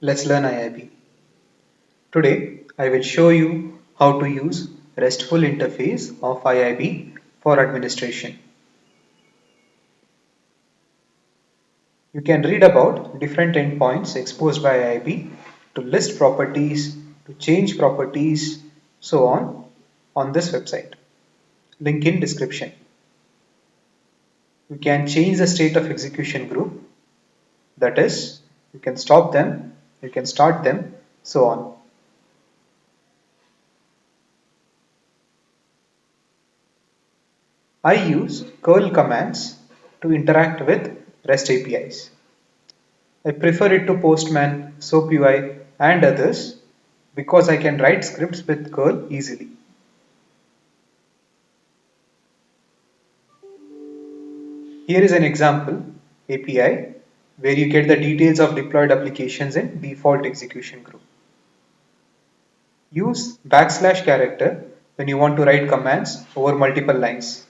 Let's learn IIB. Today, I will show you how to use RESTful interface of IIB for administration. You can read about different endpoints exposed by IIB to list properties, to change properties, so on this website. Link in description. You can change the state of execution group, that is, you can stop them, you can start them, so on. I use curl commands to interact with REST APIs. I prefer it to Postman, SoapUI and others because I can write scripts with curl easily. Here is an example API where you get the details of deployed applications in default execution group. Use \character when you want to write commands over multiple lines.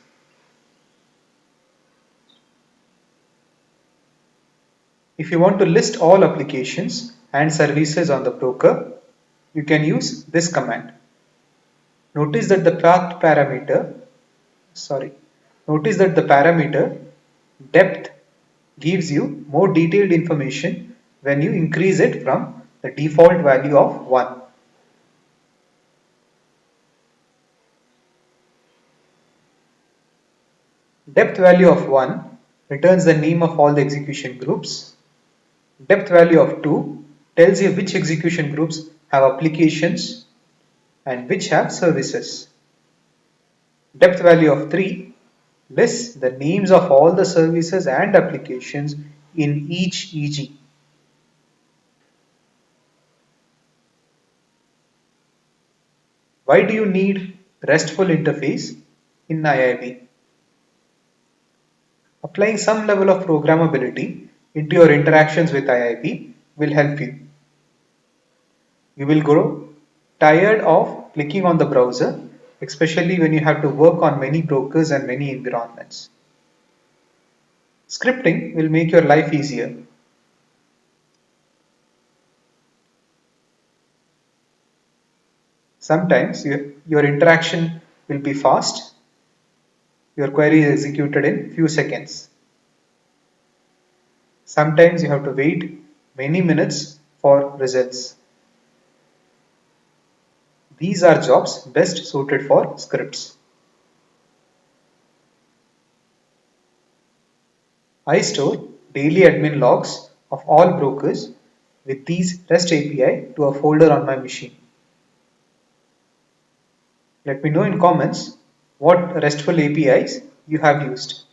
If you want to list all applications and services on the broker, you can use this command. Notice that the parameter depth gives you more detailed information when you increase it from the default value of 1. Depth value of 1 returns the name of all the execution groups. Depth value of 2 tells you which execution groups have applications and which have services. Depth value of 3 lists the names of all the services and applications in each EG. Why do you need RESTful interface in IIB? Applying some level of programmability into your interactions with IIB will help you. You will grow tired of clicking on the browser, especially when you have to work on many brokers and many environments. Scripting will make your life easier. Sometimes your interaction will be fast. Your query is executed in few seconds. Sometimes you have to wait many minutes for results. These are jobs best suited for scripts. I store daily admin logs of all brokers with these REST API to a folder on my machine. Let me know in comments what RESTful APIs you have used.